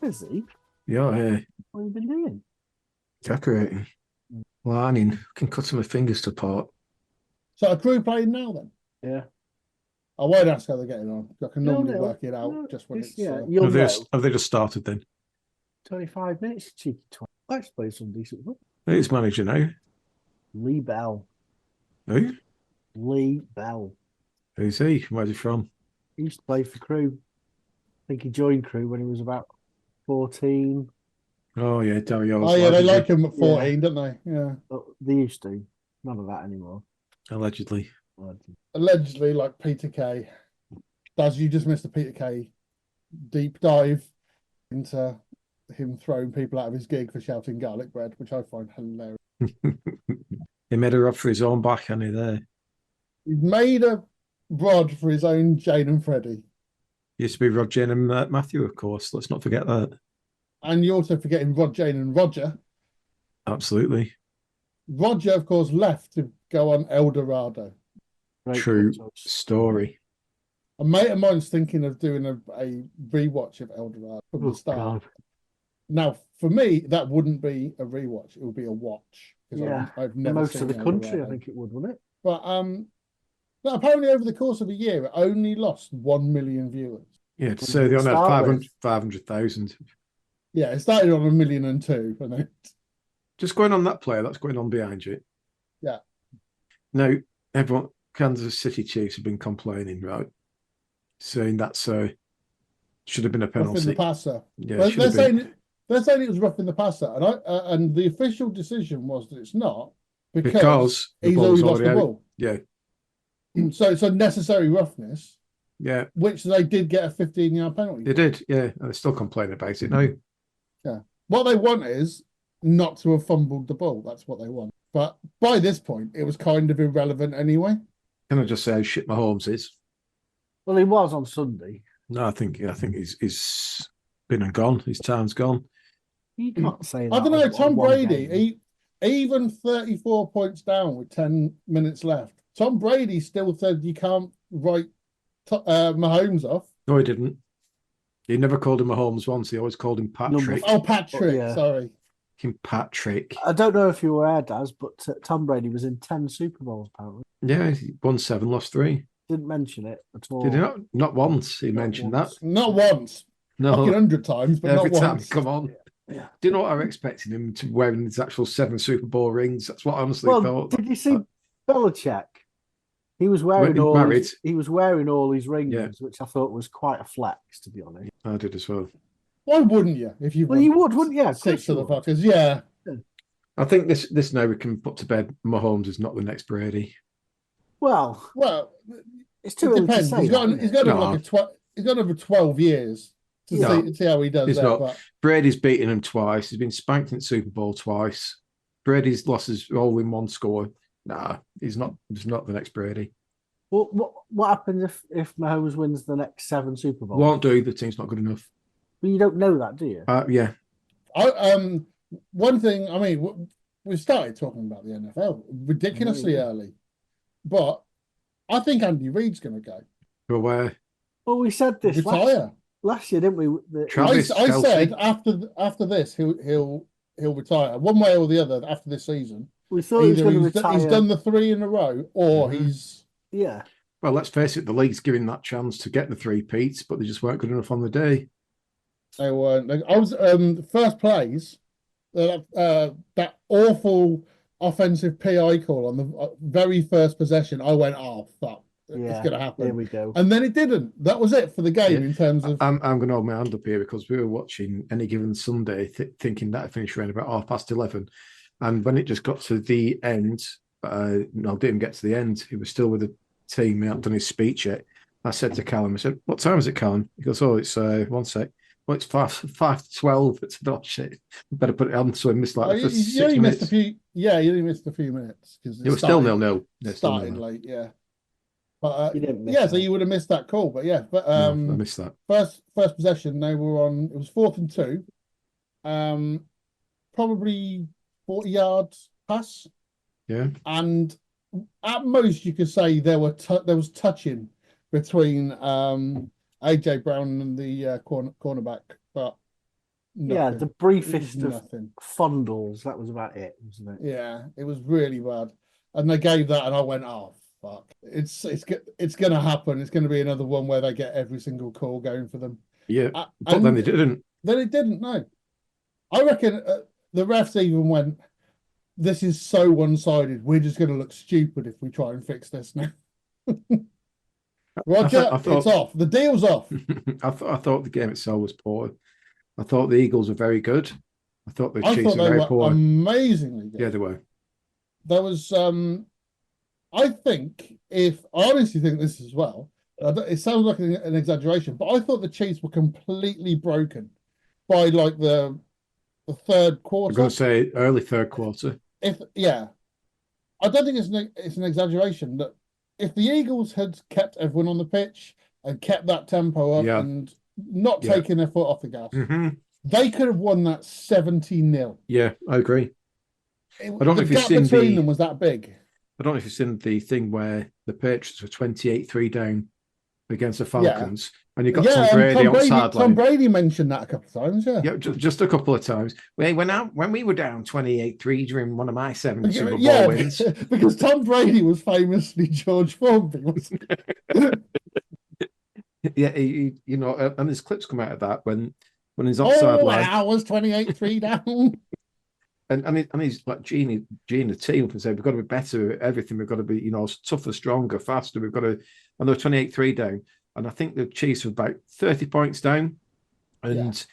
busy. Yeah, What have you been doing? decorating. Lining. Can cut my fingers to part. So a crew playing now then? Yeah. I won't ask how they're getting on. I can You'll normally know. work it out No, just when it's. you'll Have they, know. have they just started then? 25 minutes, cheeky twat. Let's play some decent football. Who's manager now? Lee Bell. Who? Lee Bell. Who's he? Where's he from? He used to play for Crew. I think he joined Crew when he was about 14. Oh, yeah, Dario. Oh, yeah, they like him at 14, don't they? Yeah. But they used to. None of that anymore. Allegedly. Allegedly, like Peter Kay. Daz, you just missed the Peter Kay deep dive into him throwing people out of his gig for shouting garlic bread, which I find hilarious. He made a rod for his own back, and he there. He's made a rod for his own Jane and Freddie. Used to be Rod, Jane, and Matthew, of course. Let's not forget that. And you're also forgetting Rod, Jane, and Roger. Absolutely. Roger, of course, left to go on El Dorado. True story. A mate of mine's thinking of doing a rewatch of El Dorado from the start. God. Now, for me, that wouldn't be a rewatch; it would be a watch. Yeah, I've never most seen of the El country, Dorado. I think it would, wouldn't it? But no, apparently over the course of a year, it only lost 1 million viewers. Yeah, so they only had 500,000. Yeah, it started on 1.2 million, and then Just going on that player, that's going on behind you. Yeah. Now, everyone, Kansas City Chiefs have been complaining, right? Saying that's should have been a penalty. roughing the passer. Yeah, Well, should have been. they're saying it was roughing the passer, and the official decision was that it's not Because the he's ball's already lost the already out. ball. Yeah, So it's unnecessary roughness, yeah, which they did get a 15-yard penalty. they did. Yeah, and they're still complaining about it now. Yeah. What they want is not to have fumbled the ball. That's what they want. But by this point, it was kind of irrelevant anyway. Can I just say how shit Mahomes is? Well, he was on Sunday. No, I think he's been and gone. His time's gone. You can't say that. I don't know. on Tom one Brady, game. even 34 points down with 10 minutes left, Tom Brady still said you can't write Mahomes off. No, he didn't. He never called him Mahomes once. He always called him Patrick. Oh, Patrick. Yeah. Sorry. Him Patrick. I don't know if you were aware, Daz, but Tom Brady was in 10 Super Bowls, apparently. Yeah, he won 7, lost 3. Didn't mention it at all. Did he not? Not once. He mentioned once. that. Not once. No, Fucking 100 times, but every not time. once. Come on. Yeah. Do you know what I'm expecting him to wearing his actual 7 Super Bowl rings? That's what I honestly thought. Did you see Belichick? He was wearing he was wearing all his rings, which I thought was quite a flex, to be honest. I did as well. Why wouldn't you? If you you would, wouldn't you? 6 of the fuckers, yeah. I think this now we can put to bed. Mahomes is not the next Brady. Well, it's too early to say. He's got over 12 years to see how he does. He's there, not. but... Brady's beaten him twice. He's been spanked in the Super Bowl twice. Brady's losses all in one score. Nah, he's not. He's not the next Brady. Well, what happens if Mahomes wins the next 7 Super Bowls? Won't do. The team's not good enough. Well, you don't know that, do you? Yeah. One thing. I mean, we started talking about the NFL ridiculously early, but I think Andy Reid's going to go. But where? Well, we said this retire last year, didn't we? Travis I said after this he'll retire one way or the other after this season. We thought he was going to retire. He's done the 3 in a row, or he's Well, let's face it. The league's giving that chance to get the 3 peats, but they just weren't good enough on the day. They weren't. I was first plays. That awful offensive PI call on the very first possession. I went, oh fuck. It's going to happen. Here we go. And then it didn't. That was it for the game in terms of. I'm going to hold my hand up here because we were watching Any Given Sunday, thinking that it finished around about 11:30, and when it just got to the end, no, didn't get to the end. He was still with the team. He hadn't done his speech yet. I said to Callum, I said, "What time is it, Callum?" He goes, "Oh, it's 1 sec. Well, it's 5:12. It's oh shit. Better put it on." So I missed like the first 6 minutes. You only missed a few minutes because it was still 0-0. Started late, yeah. But so you would have missed that call. But I missed that. First possession, they were on. It was 4th and 2. Probably 40 yards pass. Yeah. And at most, you could say there was touching between AJ Brown and the cornerback, but Yeah, the briefest of fondles. That was about it, wasn't it? Yeah, it was really bad. And they gave that, and I went, "Oh fuck! It's going to happen. It's going to be another one where they get every single call going for them." Yeah, but then they didn't. Then it didn't. No, I reckon the refs even went, "This is so one-sided. We're just going to look stupid if we try and fix this now." Roger, it's off. The deal's off. I thought the game itself was poor. I thought the Eagles were very good. I thought the Chiefs were very poor. Amazingly good. Yeah, they were. There was, I honestly think this as well. It sounds like an exaggeration, but I thought the Chiefs were completely broken by like the third quarter. I'm going to say early third quarter. I don't think it's an exaggeration that if the Eagles had kept everyone on the pitch and kept that tempo up and not taking their foot off the gas, they could have won that 70-0. Yeah, I agree. I don't know if you've seen between them was that big. I don't know if you've seen the thing where the Patriots were 28-3 down against the Falcons, and you got Tom Brady on the sideline. Tom Brady mentioned that a couple of times. Yeah, just a couple of times. When we were down 28-3 during one of my 7 Super Bowl wins, because Tom Brady was famously George Formby, wasn't he? And there's clips come out of that when he's offside line. I was 28-3 down. And he's like Gene the team and said, we've got to be better at everything. We've got to be, tougher, stronger, faster. We've got to, and they were 28-3 down. And I think the Chiefs were about 30 points down. And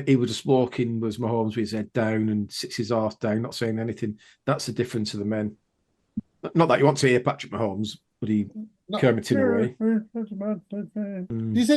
he was just walking, was Mahomes with his head down and sits his arse down, not saying anything. That's the difference of the men. Not that you want to hear Patrick Mahomes, but he Kermiting away. Do you see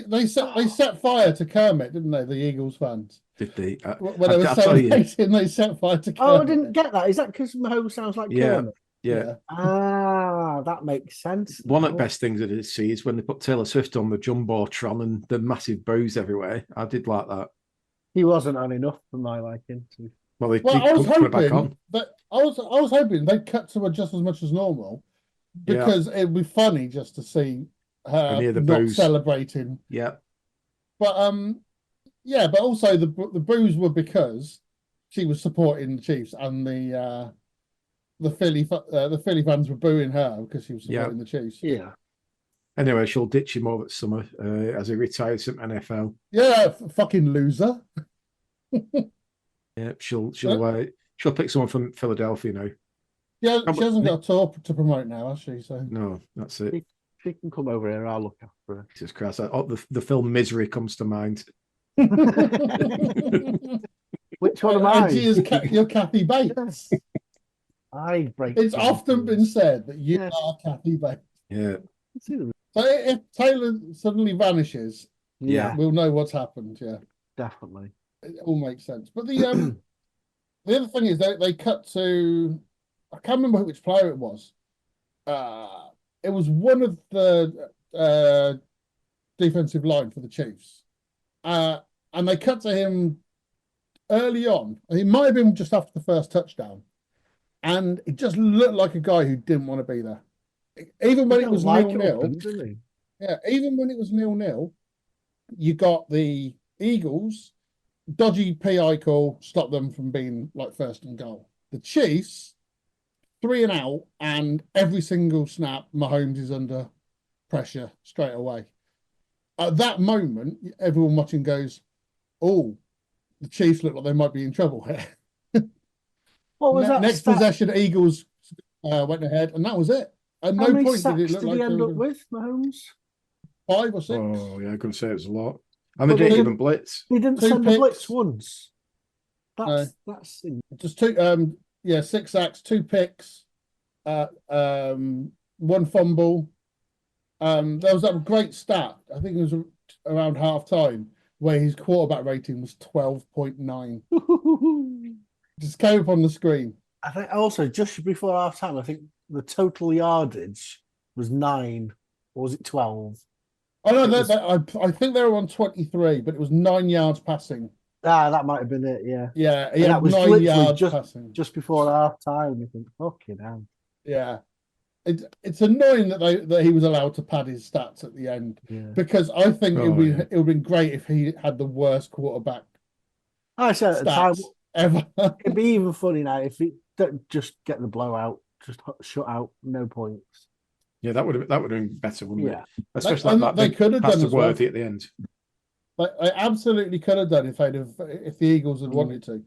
they set fire to Kermit, didn't they? The Eagles fans. Did they? When they were celebrating, they set fire to Kermit. Oh, I didn't get that. Is that because Mahomes sounds like Kermit? Yeah. Ah, that makes sense. One of the best things I did see is when they put Taylor Swift on the Jumbotron and the massive boos everywhere. I did like that. He wasn't on enough for my liking. I was hoping they'd cut to her just as much as normal, because it'd be funny just to see her not celebrating. Yeah. But but also the boos were because she was supporting the Chiefs, and the Philly fans were booing her because she was supporting the Chiefs. Yeah. Anyway, she'll ditch him over the summer as he retires from NFL. Yeah, fucking loser. Yeah, she'll pick someone from Philadelphia now. Yeah, she hasn't got a tour to promote now, has she? So no, that's it. She can come over here. I'll look after her. Jesus Christ! The film Misery comes to mind. Which one am I? You're Kathy Bates. It's often been said that you are Kathy Bates. Yeah. So if Taylor suddenly vanishes, we'll know what's happened. Yeah, definitely. It all makes sense. But the other thing is they cut to, I can't remember which player it was. It was one of the defensive line for the Chiefs, and they cut to him early on. It might have been just after the first touchdown, and it just looked like a guy who didn't want to be there. Even when it was 0-0, even when it was 0-0, you got the Eagles. Dodgy PI call stopped them from being like first and goal. The Chiefs, 3 and out, and every single snap, Mahomes is under pressure straight away. At that moment, everyone watching goes, "Oh, the Chiefs look like they might be in trouble here." What was that? Next possession, Eagles went ahead, and that was it. At no point did it look like he end up with Mahomes? 5 or 6. Oh yeah, I couldn't say it was a lot. And they didn't even blitz. He didn't send a blitz once. That's just 2. 6 sacks, 2 picks, 1 fumble. There was that great stat. I think it was around half time where his quarterback rating was 12.9. Just came up on the screen. I think also just before half time, I think the total yardage was 9, or was it 12? Oh no, I think they were on 23, but it was 9 yards passing. That might have been it. Yeah. Yeah, that was 9 yards passing just before half time. You think, fucking hell. Yeah, it's annoying that he was allowed to pad his stats at the end, because I think it would have been great if he had the worst quarterback. I said at the time ever. It'd be even funny now if he don't just get the blowout, just shut out, no points. Yeah, that would have been better, wouldn't it? Especially like that they could have done worthy at the end. Like I absolutely could have done if the Eagles had wanted to,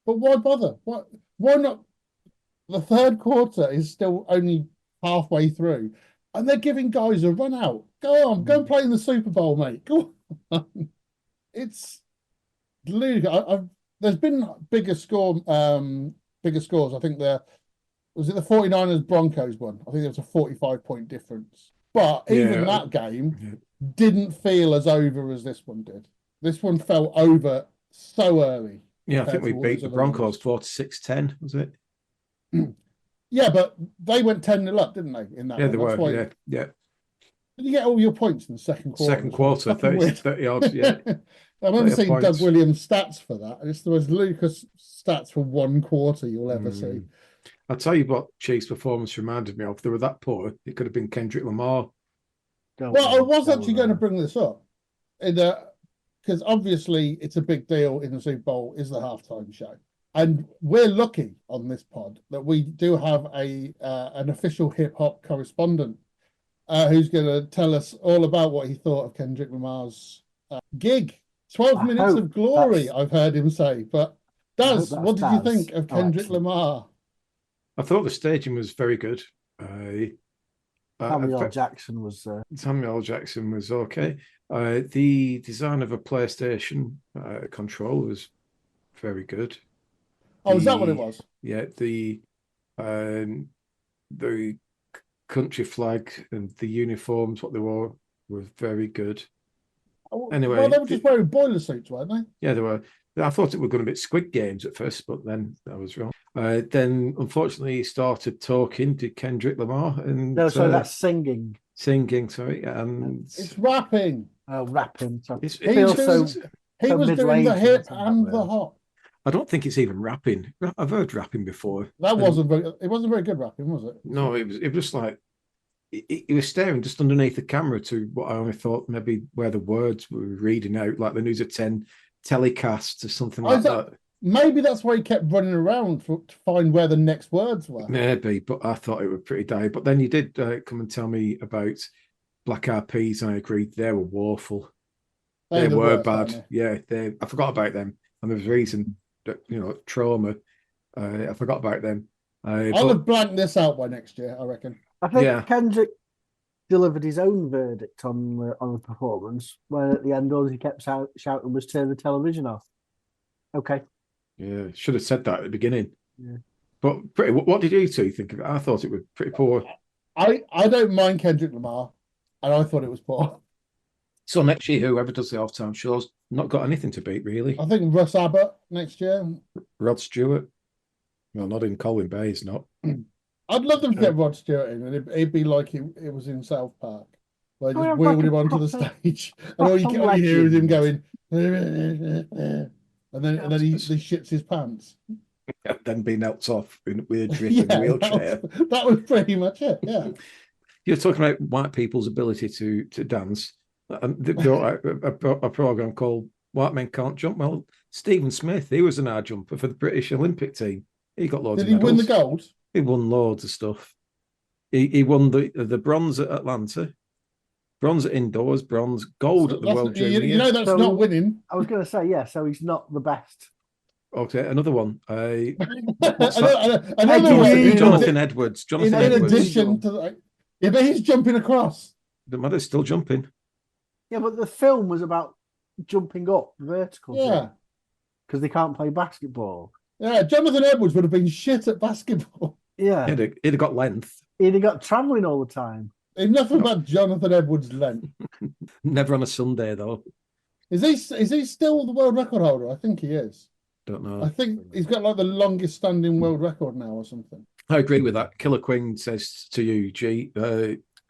but why bother? Why not? The third quarter is still only halfway through, and they're giving guys a run out. Go on, go and play in the Super Bowl, mate. Go on. It's ludicrous. There's been bigger scores. I think was it the 49ers Broncos one? I think there was a 45-point difference. But even that game didn't feel as over as this one did. This one felt over so early. Yeah, I think we beat the Broncos 46-10, was it? Yeah, but they went 10-0 up, didn't they? In that, they were. Yeah. Did you get all your points in the second quarter? Second quarter, 30 odds. Yeah. I remember seeing Doug Williams' stats for that. It's the most ludicrous stats for one quarter you'll ever see. I'll tell you what Chiefs' performance reminded me of. They were that poor, it could have been Kendrick Lamar. I was actually going to bring this up, because obviously it's a big deal in the Super Bowl, is the halftime show. And we're lucky on this pod that we do have an official hip-hop correspondent who's going to tell us all about what he thought of Kendrick Lamar's gig. 12 minutes of glory, I've heard him say. But Daz, what did you think of Kendrick Lamar? I thought the staging was very good. Samuel L. Jackson was okay. The design of a PlayStation control was very good. Oh, is that what it was? Yeah, the country flag and the uniforms, what they wore, were very good. Anyway, well, they were just wearing boiler suits, weren't they? Yeah, they were. I thought it was going to be Squid Games at first, but then I was wrong. Then, unfortunately, he started talking to Kendrick Lamar, and so that's singing. Singing, sorry, and it's rapping. Rapping. So he was doing the hip and the hop. I don't think it's even rapping. I've heard rapping before. It wasn't very good rapping, was it? No, it was just like he was staring just underneath the camera to what I only thought maybe where the words were reading out, like the News at 10 telecast or something like that. Maybe that's why he kept running around to find where the next words were. Maybe, but I thought it was pretty dire. But then you did come and tell me about Black Eyed Peas, and I agreed they were woeful. They were bad. Yeah, I forgot about them, and there was a reason. Trauma. I forgot about them. I'll have blanked this out by next year, I reckon. I think Kendrick delivered his own verdict on the performance, when at the end all he kept shouting was "Turn the television off." Okay. Yeah, should have said that at the beginning. Yeah. But what did you two think of it? I thought it was pretty poor. I don't mind Kendrick Lamar, and I thought it was poor. So next year, whoever does the halftime shows, not got anything to beat, really. I think Russ Abbott next year. Rod Stewart. Well, not in Colin Bay, he's not. I'd love them to get Rod Stewart in, and it'd be like it was in South Park, where just wheeled him onto the stage, and all you hear is him going, and then he shits his pants. And then being helped off with a drip in a wheelchair. That was pretty much it, yeah. You're talking about white people's ability to dance. And they brought a program called White Men Can't Jump. Well, Stephen Smith, he was an high jumper for the British Olympic team. He got loads of medals. Did he win the gold? He won loads of stuff. He won the bronze at Atlanta, bronze at indoors, bronze, gold at the World Junior. You know that's not winning. I was going to say, yeah, so he's not the best. Okay, another one. Jonathan Edwards. In addition to but he's jumping across. The mother's still jumping. Yeah, but the film was about jumping up vertical. Yeah. Because they can't play basketball. Yeah, Jonathan Edwards would have been shit at basketball. Yeah. He'd have got length. He'd have got travelling all the time. Enough about Jonathan Edwards' length. Never on a Sunday, though. Is he still the world record holder? I think he is. Don't know. I think he's got like the longest standing world record now or something. I agree with that. Killer Queen says to you, G,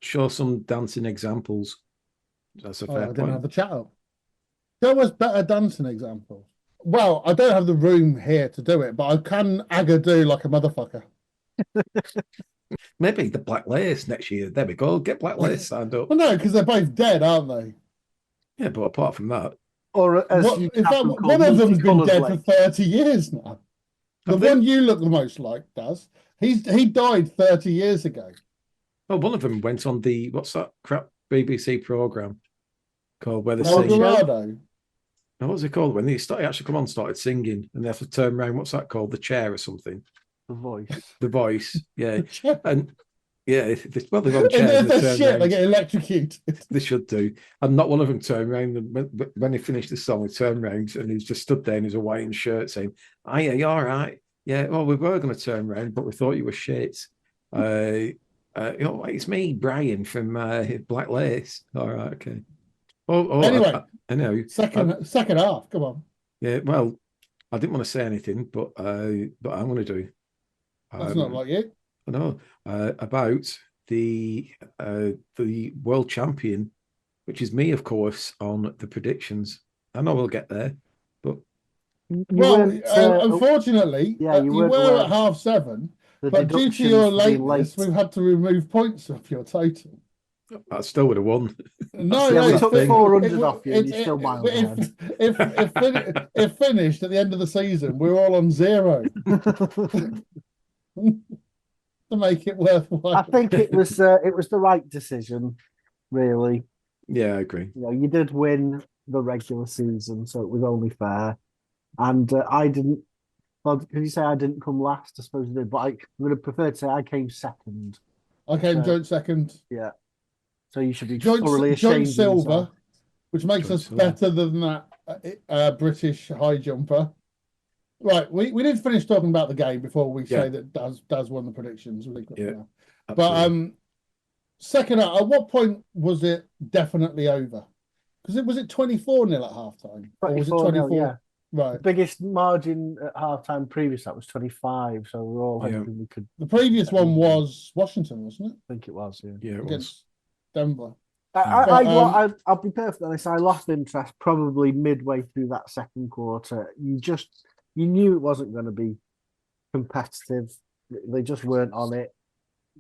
show some dancing examples. That's a fair point. I didn't have the chat up. Show us better dancing examples. Well, I don't have the room here to do it, but I can do like a motherfucker. Maybe the Black Lace next year. There we go. Get Black Lace signed up. Well, no, because they're both dead, aren't they? Yeah, but apart from that, Or as What, you in fact, happen called one of them's been multicolored dead for lake. 30 years now. The one you look the most like does. He died 30 years ago. well, one of them went on the what's that crap BBC program called where they El sing. Dorado. What was it called when they started actually come on started singing and they have to turn around? What's that called? The chair or something? The Voice. The Voice. Yeah, The and yeah, well they're on if chairs. they're shit, they get electrocuted. They should do. And not one of them turned around. And when he finished the song, he turned around and he's just stood there in his Hawaiian shirt saying, "Hiya, you all right? Yeah, well, we were going to turn around, but we thought you were shit. It's me, Brian from Black Lace. All right, okay. Anyway, I know. Second half. Come on. Yeah, well, I didn't want to say anything, but I'm going to do. That's not like you. I know about the world champion, which is me, of course, on the predictions. I know we'll get there, but unfortunately, you were at 7:30, but due to your lateness, we've had to remove points off your total. I still would have won. No, we took 400 off you, and you're still miles ahead. If finished at the end of the season, we're all on 0. To make it worthwhile. I think it was the right decision, really. Yeah, I agree. You did win the regular season, so it was only fair. And I didn't. Well, can you say I didn't come last? I suppose I did, but I'm going to prefer to say I came second. I came joint second. Yeah. So you should be thoroughly ashamed. Joint silver, which makes us better than that British high jumper. Right, we did finish talking about the game before we say that Daz won the predictions. Yeah, but second half, at what point was it definitely over? Because it was 24-0 at halftime, or was it 24? Yeah. Right. The biggest margin at halftime previous that was 25. So we're all hoping we could. The previous one was Washington, wasn't it? I think it was. Yeah, it was Denver. I'll be perfectly honest. I lost interest probably midway through that second quarter. You knew it wasn't going to be competitive. They just weren't on it.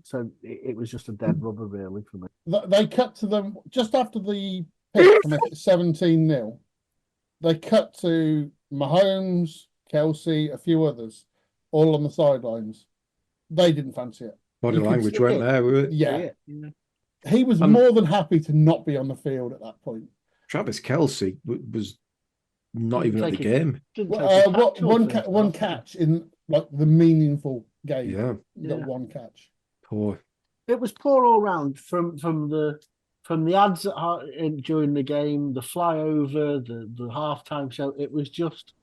So it was just a dead rubber, really, for me. They cut to them just after the pick to make it 17-0. They cut to Mahomes, Kelsey, a few others, all on the sidelines. They didn't fancy it. Body language went there, were it? Yeah. He was more than happy to not be on the field at that point. Travis Kelsey was not even at the game. One catch in like the meaningful game. Yeah. Got one catch. Poor. It was poor all round from the ads during the game, the flyover, the halftime show. It was just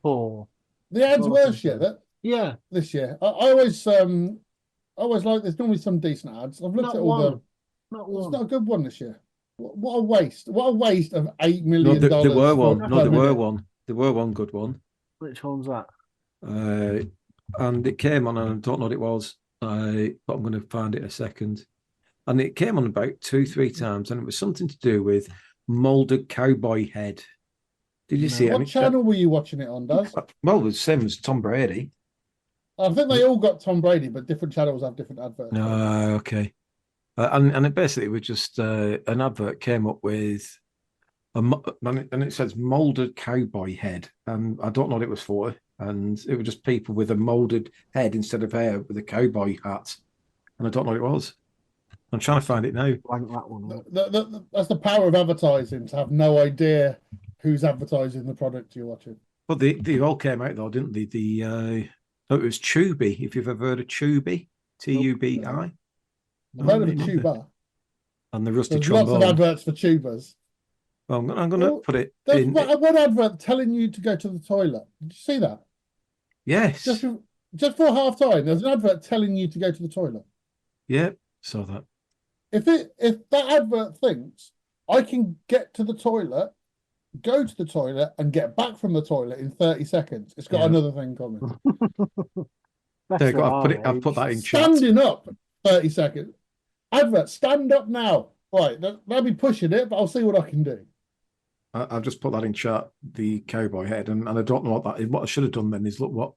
poor. The ads were shit. Yeah. This year, I always like. There's normally some decent ads. I've looked at all the. It's not a good one this year. What a waste! What a waste of $8 million. There were one. No, there were one. There were one good one. Which one's that? And it came on, and I don't know what it was, but I'm going to find it in a second. And it came on about 2-3 times, and it was something to do with molded cowboy head. Did you see it? What channel were you watching it on, Daz? Well, the same as Tom Brady. I think they all got Tom Brady, but different channels have different adverts. Okay. And it basically was just an advert came up with and it says molded cowboy head, and I don't know what it was for, and it was just people with a molded head instead of hair with a cowboy hat, and I don't know what it was. I'm trying to find it now. That's the power of advertising, to have no idea who's advertising the product you're watching. Well, they all came out though, didn't they? It was Tubi. If you've ever heard of Tubi, Tubi. I've heard of a tuba. And the rusty There's trombone. Lots of adverts for tubas. Well, I'm going to put it in. One advert telling you to go to the toilet. Did you see that? Yes. Just for half time, there's an advert telling you to go to the toilet. Yeah, saw that. If that advert thinks I can get to the toilet, go to the toilet, and get back from the toilet in 30 seconds, it's got another thing coming. There you go. I've put that in chat. Standing up, 30 seconds. Advert, stand up now. Right, they'll be pushing it, but I'll see what I can do. I've just put that in chat, the cowboy head, and I don't know what that is. What I should have done then is look what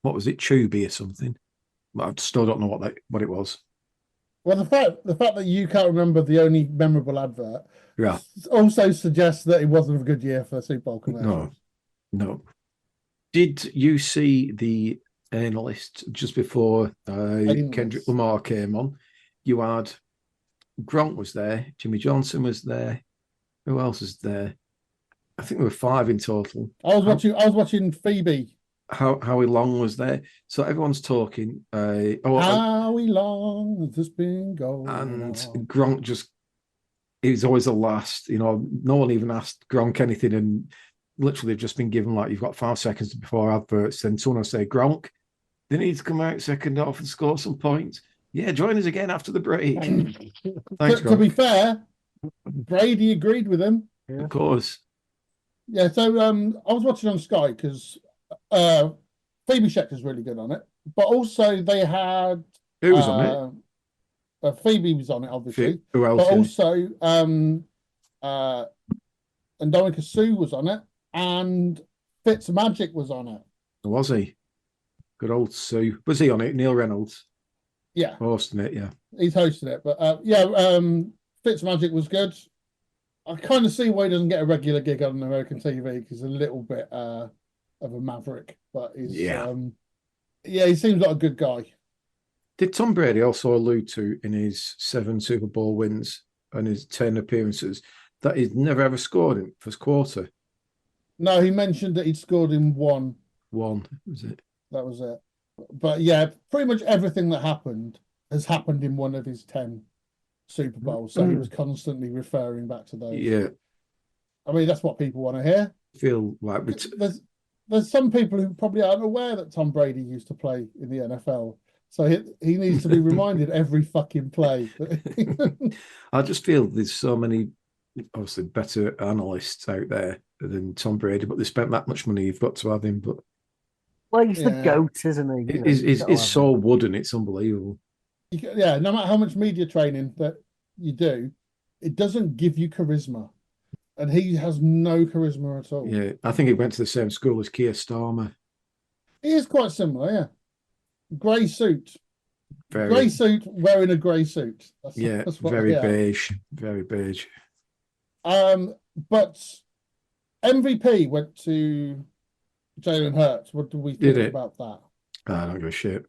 was it, Tubi or something? I still don't know what it was. Well, the fact that you can't remember the only memorable advert Yeah. also suggests that it wasn't a good year for Super Bowl commercials. No. Did you see the analyst just before Kendrick Lamar came on? You had Gronk was there, Jimmy Johnson was there. Who else was there? I think there were 5 in total. I was watching Phoebe. Howie Long was there. So everyone's talking. Howie Long has this been going and on? Gronk he's always the last. No one even asked Gronk anything, and literally just been given like you've got 5 seconds before adverts. Then someone will say, Gronk, they need to come out second off and score some points. Yeah, join us again after the break. Thanks, to be fair, Brady agreed with him. Yeah. Of course. Yeah, so I was watching on Sky because Phoebe Schecter's really good on it, but also they had who was on it? Phoebe was on it, obviously. Who else? But also Andonika Sue was on it, and Fitzmagic was on it. Was he? Good old Sue. Was he on it? Neil Reynolds. Yeah, hosting it. Yeah, he's hosting it. But Fitzmagic was good. I kind of see why he doesn't get a regular gig on American TV because he's a little bit of a maverick. But he's he seems like a good guy. Did Tom Brady also allude to in his 7 Super Bowl wins and his 10 appearances that he'd never ever scored in first quarter? No, he mentioned that he'd scored in one. One, was it? That was it. But yeah, pretty much everything that happened has happened in one of his 10 Super Bowls. So he was constantly referring back to those. Yeah. I mean, that's what people want to hear. I feel like there's some people who probably aren't aware that Tom Brady used to play in the NFL. So he needs to be reminded every fucking play. I just feel there's so many, obviously, better analysts out there than Tom Brady, but they spent that much money, you've got to have him. But well, he's the GOAT, isn't he? It's so wooden, it's unbelievable. Yeah, no matter how much media training that you do, it doesn't give you charisma. And he has no charisma at all. Yeah, I think he went to the same school as Keir Starmer. He is quite similar, yeah. Grey suit. Very, grey suit, wearing a grey suit. That's very beige. Very beige. But MVP went to Jalen Hurts. What do we think about that? I don't give a shit.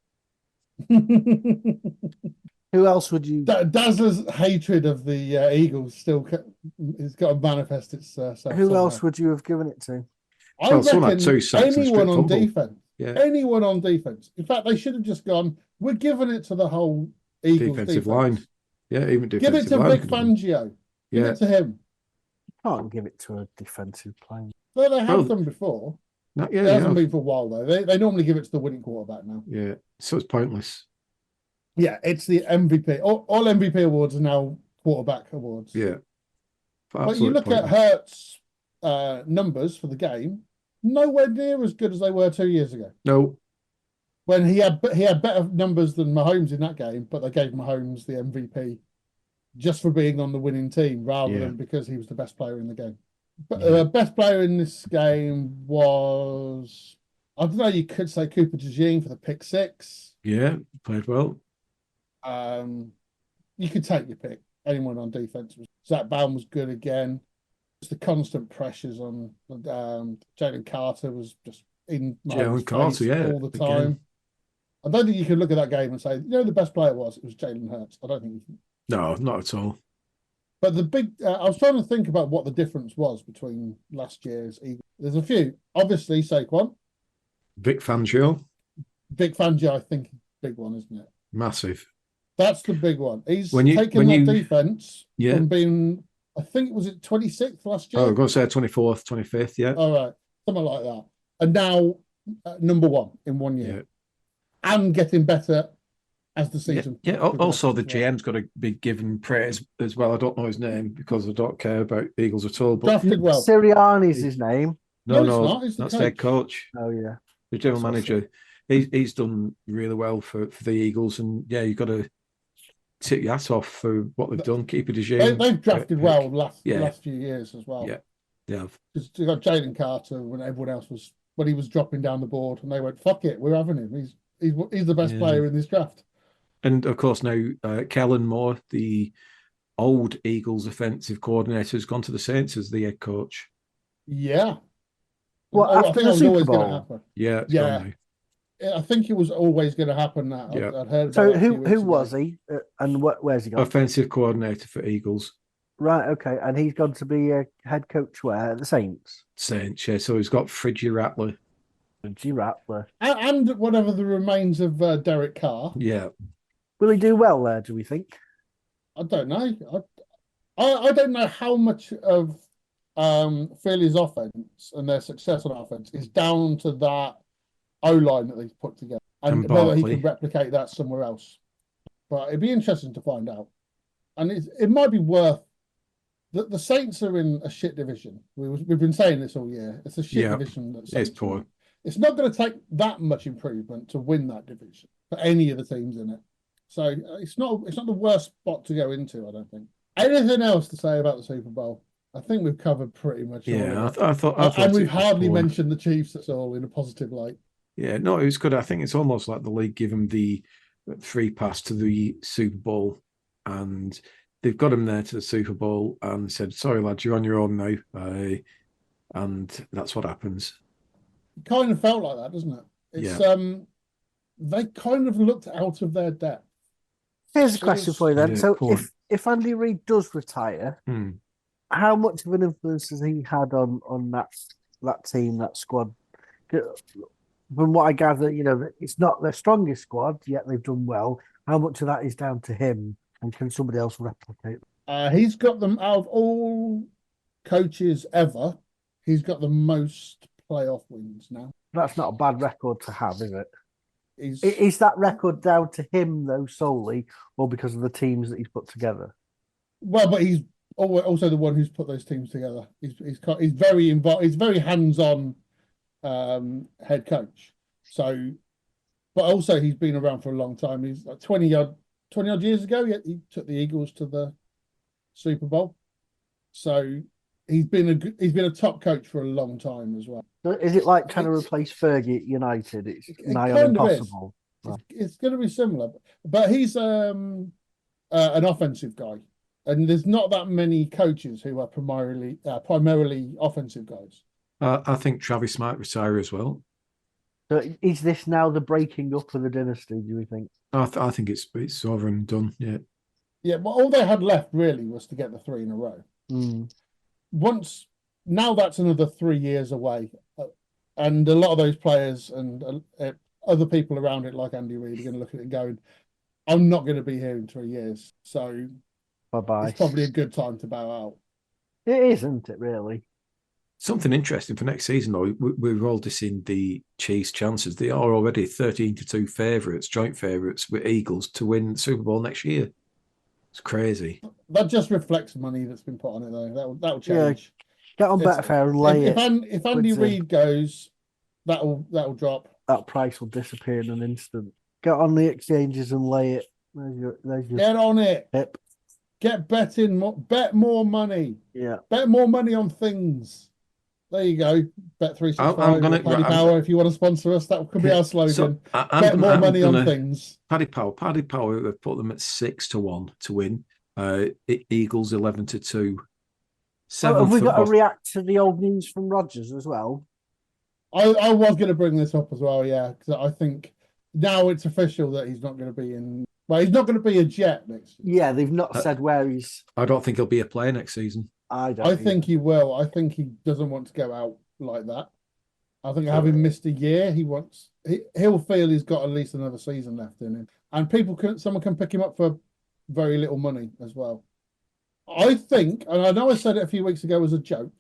Who else would you? Dazzler's hatred of the Eagles still has got to manifest itself. Who else would you have given it to? I reckon anyone on defense. Yeah. Anyone on defense. In fact, they should have just gone, we're giving it to the whole Eagles defensive line. Yeah, even defensive line. Give it to Vic Fangio. Give it to him. You can't give it to a defensive player. No, they have done before. It hasn't been for a while, though. They normally give it to the winning quarterback now. Yeah, so it's pointless. Yeah, it's the MVP. All MVP awards are now quarterback awards. Yeah. But you look at Hurts' numbers for the game, nowhere near as good as they were 2 years ago. No. When he had better numbers than Mahomes in that game, but they gave Mahomes the MVP just for being on the winning team rather than because he was the best player in the game. But best player in this game was, I don't know, you could say Cooper DeJean for the pick 6. Yeah, played well. You could take your pick. Anyone on defense. Zach Baum was good again. Just the constant pressures on Jalen Carter was just in Jalen Carter, all the time. Again. I don't think you can look at that game and say, the best player it was Jalen Hurts. I don't think you can. No, not at all. But the big, I was trying to think about what the difference was between last year's Eagles. There's a few. Obviously, Saquon. Vic Fangio. Vic Fangio, I think, big one, isn't it? Massive. That's the big one. He's taken that defense from being, I think, was it 26th last year? Oh, I'm going to say 24th, 25th, yeah. All right. Something like that. And now number 1 in 1 year. Yeah. And getting better as the season. Yeah. Also, the GM's got to be given praise as well. I don't know his name because I don't care about Eagles at all. But drafted well. Sirianni's his name. No, that's their coach. Oh, yeah. The general manager. He's done really well for the Eagles. And, yeah, you've got to tip your hat off for what they've done. Keeper DeJean. They've drafted well last few years as well. Yeah, they have. Because you got Jalen Carter when everyone else was, when he was dropping down the board, and they went, fuck it, we're having him. he's the best player in this draft. And of course now Kellen Moore, the old Eagles offensive coordinator, has gone to the Saints as the head coach. Yeah. Well, after the Super Bowl. Yeah, it's gone now. I think it was always going to happen. That Yeah. I'd heard about So that who was he, and where's he gone? Offensive coordinator for Eagles. Right, okay, and he's gone to be a head coach where? At the Saints. Saints, yeah. So he's got Fridgie Rattler. Fridgie Rattler. And whatever the remains of Derek Carr. Yeah. Will he do well there, do we think? I don't know. I don't know how much of Philly's offense and their success on offense is down to that O-line that they've put together, and whether he can replicate that somewhere else. But it'd be interesting to find out. And it might be worth. The Saints are in a shit division. We've been saying this all year. It's a shit division. It's poor. It's not going to take that much improvement to win that division for any of the teams in it. So it's not the worst spot to go into, I don't think. Anything else to say about the Super Bowl? I think we've covered pretty much all of it. I thought and we've hardly mentioned the Chiefs at all in a positive light. Yeah, no, it was good. I think it's almost like the league give them the free pass to the Super Bowl, and they've got him there to the Super Bowl and said, sorry, lads, you're on your own now. And that's what happens. It kind of felt like that, doesn't it? It's they kind of looked out of their depth. Here's a question for you then. So if Andy Reid does retire, how much of an influence has he had on that team, that squad? From what I gather, it's not their strongest squad, yet they've done well. How much of that is down to him, and can somebody else replicate? He's got them out of all coaches ever. He's got the most playoff wins now. That's not a bad record to have, is it? Is that record down to him, though, solely, or because of the teams that he's put together? Well, but he's also the one who's put those teams together. He's very involved. He's very hands-on head coach. So, but also he's been around for a long time. He's like 20 odd years ago. He took the Eagles to the Super Bowl. So he's been a top coach for a long time as well. Is it like trying to replace Fergie at United? It's nigh on impossible. It's going to be similar, but he's an offensive guy, and there's not that many coaches who are primarily offensive guys. I think Travis might retire as well. So is this now the breaking up of the dynasty, do you think? I think it's over and done, yeah. Yeah, but all they had left really was to get the 3 in a row. Now that's another 3 years away. And a lot of those players and other people around it, like Andy Reid, are going to look at it and going, I'm not going to be here in 3 years. So bye-bye. It's probably a good time to bow out. It isn't it, really? Something interesting for next season, though, we've already seen the Chiefs' chances. They are already 13-2 favourites, joint favourites with Eagles to win the Super Bowl next year. It's crazy. That just reflects money that's been put on it, though. That'll change. Get on Betfair and lay it. If Andy Reid goes, that'll drop. That price will disappear in an instant. Get on the exchanges and lay it. There's your Get on it. tip. Get betting. Bet more money. Yeah. Bet more money on things. There you go. Bet365. Paddy Power, if you want to sponsor us, that could be our slogan. So Bet more money on things. Paddy Power, have put them at 6-1 to win. Eagles 11-2. Have we got to react to the old news from Rodgers as well? I was going to bring this up as well, yeah, because I think now it's official that he's not going to be in. Well, he's not going to be a Jet next year. Yeah, they've not said where he's. I don't think he'll be a player next season. I think he will. I think he doesn't want to go out like that. I think having missed a year, he'll feel he's got at least another season left in him, and someone can pick him up for very little money as well. I think, and I know I said it a few weeks ago as a joke,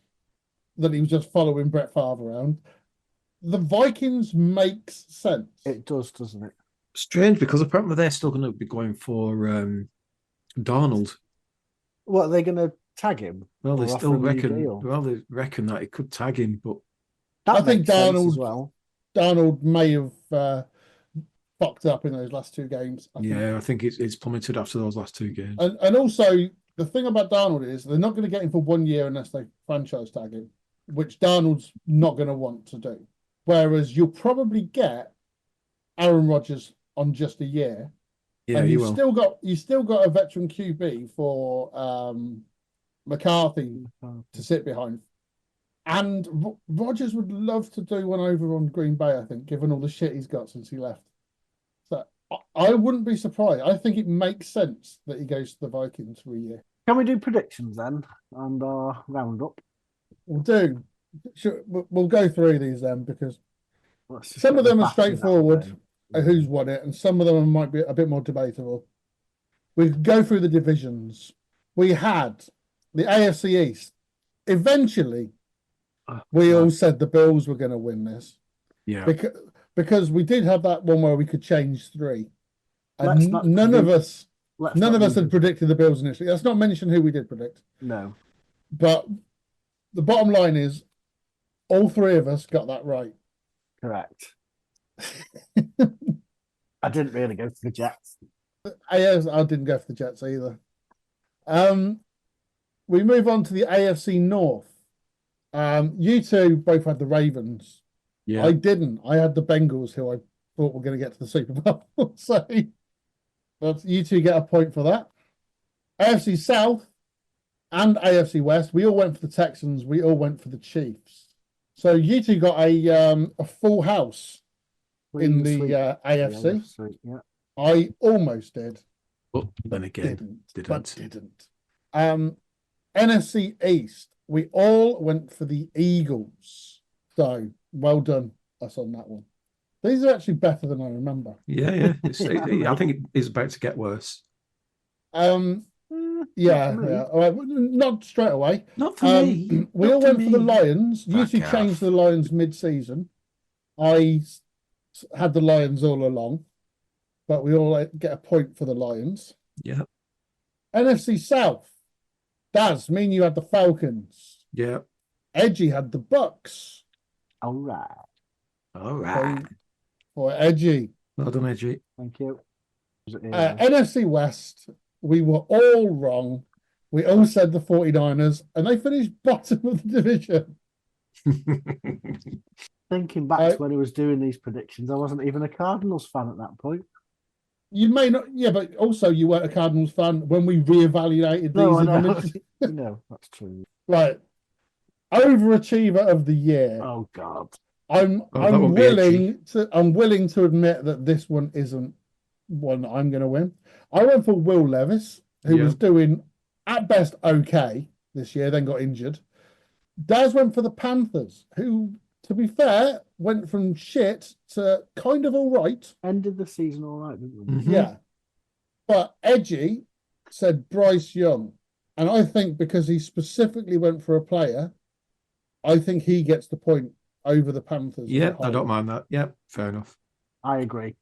that he was just following Brett Favre around. The Vikings makes sense. It does, doesn't it? Strange, because apparently they're still going to be going for Darnold. What, are they going to tag him? Well, they still reckon. Well, they reckon that it could tag him, but I think Darnold as well. Darnold may have fucked up in those last 2 games. I think it's plummeted after those last 2 games. And also the thing about Darnold is they're not going to get him for 1 year unless they franchise tag him, which Darnold's not going to want to do. Whereas you'll probably get Aaron Rodgers on just a year, Yeah, and you you've will. still got a veteran QB for McCarthy to sit behind. And Rodgers would love to do one over on Green Bay, I think, given all the shit he's got since he left. So I wouldn't be surprised. I think it makes sense that he goes to the Vikings for a year. Can we do predictions then and our roundup? We'll do. We'll go through these then, because Let's just some get of the them are batting out straightforward, there. who's won it, and some of them might be a bit more debatable. We go through the divisions. We had the AFC East. Eventually, we all said the Bills were going to win this. Yeah. Because we did have that one where we could change three. And none of us had predicted the Bills initially. Let's not mention who we did predict. No. But the bottom line is all three of us got that right. Correct. I didn't really go for the Jets. I didn't go for the Jets either. We move on to the AFC North. You two both had the Ravens. Yeah. I didn't. I had the Bengals, who I thought were going to get to the Super Bowl. So but you two get a point for that. AFC South and AFC West, we all went for the Texans. We all went for the Chiefs. So you two got a full house in the AFC. Yeah. I almost did. But then again, didn't. NFC East, we all went for the Eagles. So well done us on that one. These are actually better than I remember. Yeah. I think it is about to get worse. Yeah. All right, not straight away. Not for me. We all went for the Lions. You two changed the Lions mid-season. I had the Lions all along, but we all get a point for the Lions. Yeah. NFC South. Daz, me and you had the Falcons. Yeah. Edgy had the Bucks. All right. For Edgy. Well done, Edgy. Thank you. NFC West, we were all wrong. We all said the 49ers, and they finished bottom of the division. Thinking back to when he was doing these predictions, I wasn't even a Cardinals fan at that point. You may not, but also you weren't a Cardinals fan when we reevaluated these. No, that's true. Right. Overachiever of the year. Oh God. I'm willing to admit that this one isn't one that I'm going to win. I went for Will Levis, who was doing at best okay this year, then got injured. Daz went for the Panthers, who, to be fair, went from shit to kind of all right. Ended the season all right, didn't we? Mm-hmm. Yeah. But Edgy said Bryce Young. And I think because he specifically went for a player, I think he gets the point over the Panthers. Yeah, I don't mind that. Yeah, fair enough. I agree.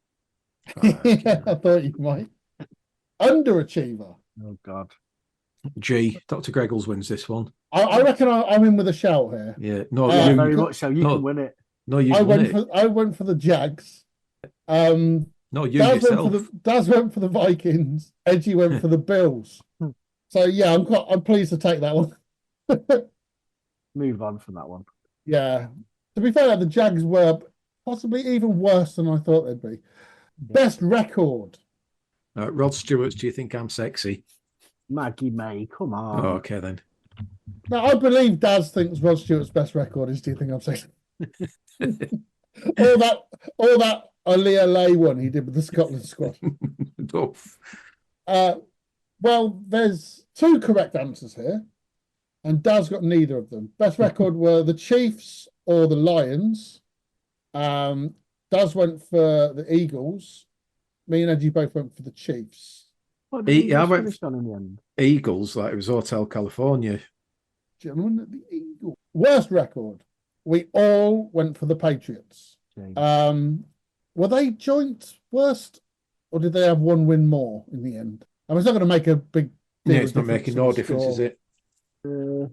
Yeah, I thought you might. Underachiever. Oh God. G. Dr. Greggles wins this one. I reckon I'm in with a shout here. Yeah, no, very much so. You can win it. No, you won it. I went for the Jags. No, you Daz yourself. Daz went for the Vikings. Edgy went for the Bills. So yeah, I'm pleased to take that one. Move on from that one. Yeah. To be fair, the Jags were possibly even worse than I thought they'd be. Best record. Rod Stewart, do you think I'm sexy? Maggie May, come on. Oh, okay then. Now, I believe Daz thinks Rod Stewart's best record is Do You Think I'm Sexy? all that Aliyah Lay one he did with the Scotland squad. Well, there's two correct answers here, and Daz got neither of them. Best record were the Chiefs or the Lions. Daz went for the Eagles. Me and Edgy both went for the Chiefs. What did you finish on in the end? Eagles, like it was Hotel California. Gentlemen at the Eagles. Worst record. We all went for the Patriots. Were they joint worst, or did they have one win more in the end? I mean, it's not going to make a big deal. Yeah, it's not making no difference, is it? There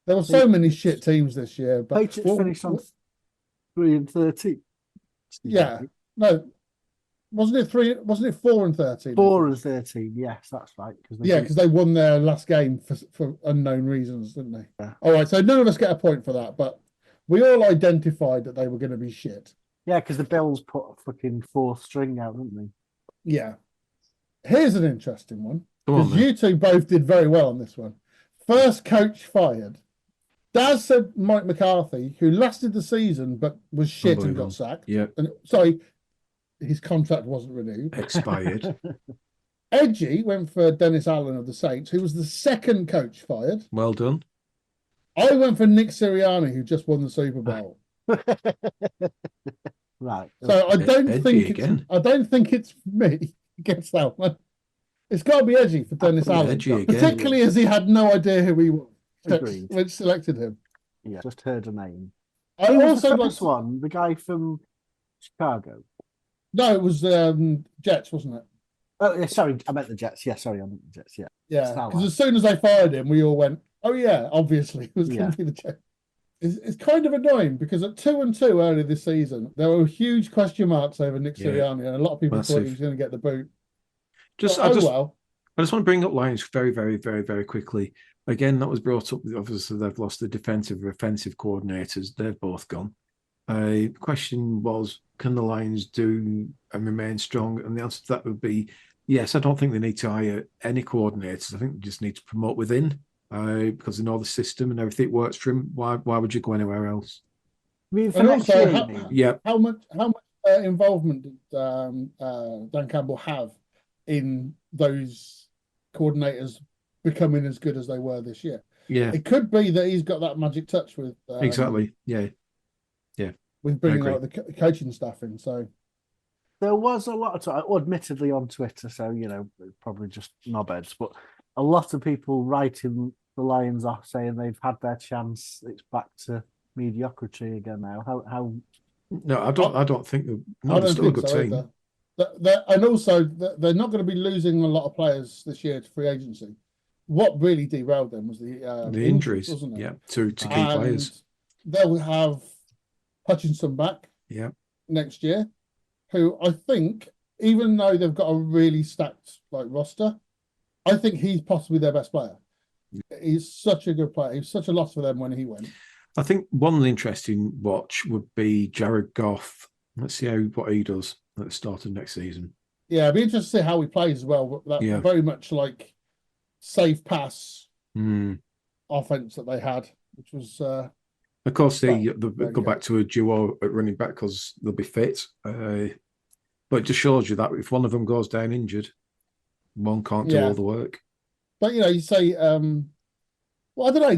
were so many shit teams this year. But Patriots finished on 3-13. Yeah, no, wasn't it 4-13? 4-13. Yes, that's right. Because they won their last game for unknown reasons, didn't they? Yeah. All right, so none of us get a point for that, but we all identified that they were going to be shit. Yeah, because the Bills put a fucking fourth string out, didn't they? Yeah. Here's an interesting one. Come on, Because then. you two both did very well on this one. First coach fired. Daz said Mike McCarthy, who lasted the season but was shit and got Unbelievable. sacked. Yeah, And sorry, his contract wasn't renewed. expired. Edgy went for Dennis Allen of the Saints, who was the second coach fired. Well done. I went for Nick Sirianni, who just won the Super Bowl. Right. So I don't Edgy think again. I don't think it's me who gets that one. It's got to be Edgy for Dennis Absolutely Allen, Edgy again. particularly as he had no idea who he was Agreed. when selected him. Yeah, just heard a name. I Who was also the like first one? The guy from Chicago. no, it was Jets, wasn't it? Oh, yeah, sorry, I meant the Jets. Yeah, sorry, I meant the Jets. Yeah. Yeah, Salah. because as soon as they fired him, we all went, "Oh yeah, obviously it was going Yeah. to be the Jets." It's kind of annoying because at 2-2 earlier this season, there were huge question marks over Nick Yeah. Sirianni, and a lot of people thought he Massive. was going to get the boot. Just, But, I just well, want to bring up Lions very, very, very, very quickly. Again, that was brought up. Obviously, they've lost the defensive or offensive coordinators. They've both gone. The question was, can the Lions do and remain strong? And the answer to that would be yes. I don't think they need to hire any coordinators. I think they just need to promote within because they know the system and everything works for him. Why would you go anywhere else? I mean, for and next also, year, how, you mean? Yeah, how much involvement did Dan Campbell have in those coordinators becoming as good as they were this year? yeah, It could be that he's got that magic touch with exactly. Yeah, with bringing like the coaching staff in. So There was a lot of time, admittedly on Twitter, so probably just knobheads, but a lot of people writing the Lions off, saying they've had their chance. It's back to mediocrity again now. How no, I don't think. No, I they're don't still a think good so team. either. And also, they're not going to be losing a lot of players this year to free agency. What really derailed them was the injuries, wasn't it? yeah, to key And players. they'll have Hutchinson back Yeah, next year, who I think, even though they've got a really stacked roster, I think he's possibly their best player. He's such a good player. He was such a loss for them when he went. I think one of the interesting watch would be Jared Goff. Let's see what he does at the start of next season. Yeah, it'd be interesting to see how he plays as well. That very much like safe pass offense that they had, which was. Of course, they'll go back to a duo at running back because they'll be fit. But it just shows you that if one of them goes down injured, one can't do all the work. But you say, well, I don't know.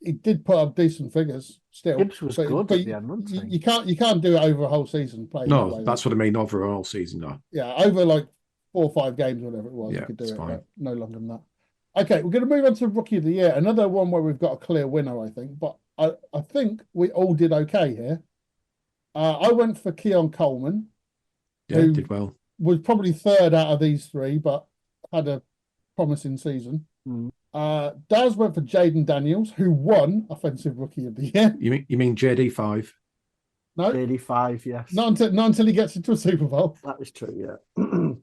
He did put up decent figures still. Gibbs was good at the end, wasn't he? You can't do it over a whole season. No, that's what I mean. Over a whole season, no. Yeah, over like 4 or 5 games, whatever it was, you could do it. But no longer than that. Okay, we're going to move on to Rookie of the Year. Another one where we've got a clear winner, I think. But I think we all did okay here. I went for Keon Coleman. Yeah, who did well. Was probably third out of these 3, but had a promising season. Daz went for Jaden Daniels, who won Offensive Rookie of the Year. You mean JD5? No, JD5, yes. Not until he gets into a Super Bowl. That is true, yeah.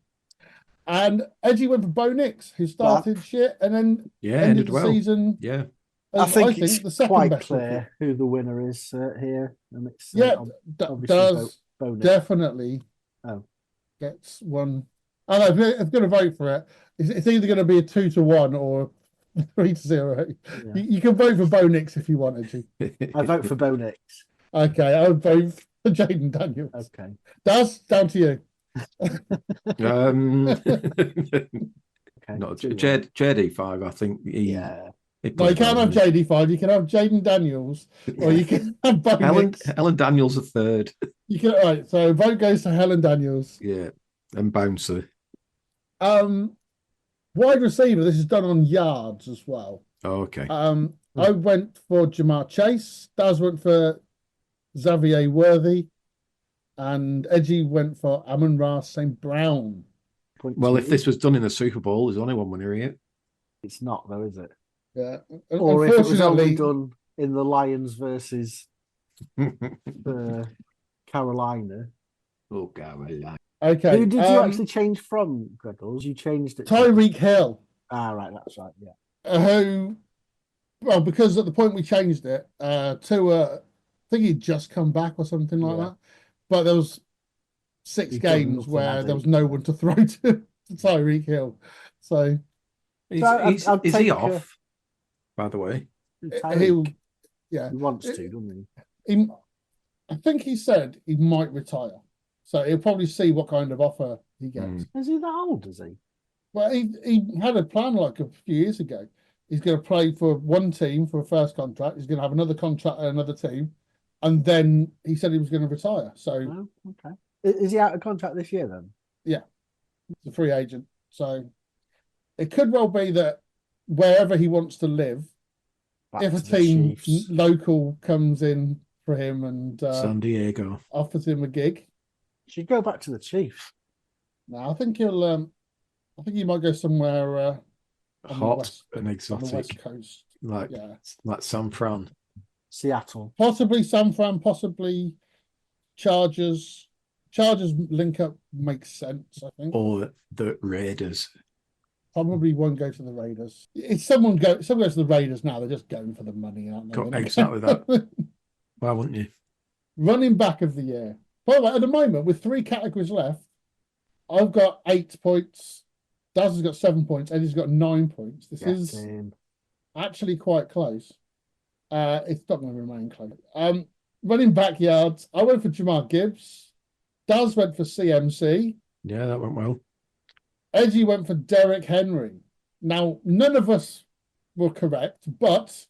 And Edgy went for Bo Nix, who started shit and then ended the season. Yeah, I think it's the second quite best clear who the winner is here, and it's Daz definitely gets one. And I'm going to vote for it. It's either going to be a 2-1 or 3-0. Yeah. You can vote for Bo Nix if you want, Edgy. I vote for Bo Nix. Okay, I'll vote for Jaden Daniels. Okay, Daz, down to you. Okay. No, JD5. I think no, you can't have JD5. You can have Jaden Daniels, or you can have Bo Nix. Helen Daniels a third. You can right. So vote goes to Helen Daniels. Yeah, and Bouncer. Wide receiver. This is done on yards as well. Oh, okay. I went for Jamar Chase. Daz went for Xavier Worthy. And Edgy went for Amon-Ra St. Brown. Well, if this was done in the Super Bowl, there's only one winner here. It's not, though, is it? Yeah. Or if it was only done in the Lions versus Carolina. Oh, Carolina. Okay. Who did you actually change from, Greggles? You changed it. Tyreek Hill. Right, that's right, yeah. Who, well, because at the point we changed it to, I think he'd just come back or something like that. but there was 6 He's done games nothing, where has there he? was no one to throw to Tyreek Hill. So I'd Is he take, off? By the way, he'll, Tyreek, yeah, he wants to, doesn't he, I think he said he might retire. So he'll probably see what kind of offer he gets. he? Is he that old? Is he? Well, he had a plan like a few years ago. He's going to play for one team for a first contract. He's going to have another contract at another team, and then he said he was going to retire. So, Oh, okay. Is he out of contract this year then? yeah, he's a free agent. So it could well be that wherever he wants to live, Back if a to the team Chiefs. local comes in for him and San Diego. offers him a gig, Should go back to the Chiefs. no, I think he'll. I think he might go somewhere on the Hot west, and on the west exotic, coast. like Yeah, San Fran. Seattle. possibly San Fran, possibly Chargers. Chargers link up makes sense. I think Or the Raiders. probably won't go to the Raiders. If someone goes to the Raiders now, they're just going for the money, aren't they? Got They're not exactly going- that. Why wouldn't you? Running back of the year. By the way, at the moment, with 3 categories left, I've got 8 points. Daz has got 7 points. Eddie's got 9 points. This is actually quite close. It's not going to remain close. Running back yards. I went for Jamar Gibbs. Daz went for CMC. Yeah, that went well. Edgy went for Derrick Henry. Now, none of us were correct, but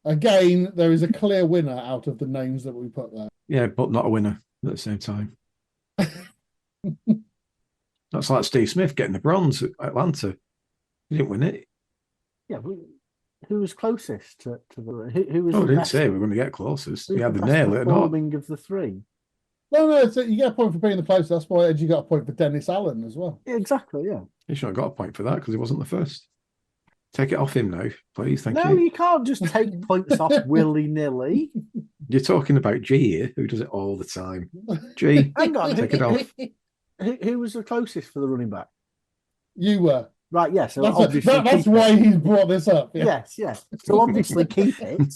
again, there is a clear winner out of the names that we put there. Yeah, but not a winner at the same time. That's like Steve Smith getting the bronze at Atlanta. He didn't win it. Yeah, but who was closest to the? Who was? Oh, I the didn't best, say we were going to get closest. who's We had the the best nail it or not. performing of the 3? No, you get a point for being the closest. That's why Edgy got a point for Dennis Allen as well. Yeah, exactly. Yeah. He should have got a point for that because he wasn't the first. Take it off him now, please. Thank No, you. you can't just take points off willy nilly. You're talking about G here, who does it all the time. G, Hang on, take it off. Who was the closest for the running back? You were. Right, yes. So That's, obviously that's keep why it. he's brought this up. Yeah. Yes, yes. So obviously keep it.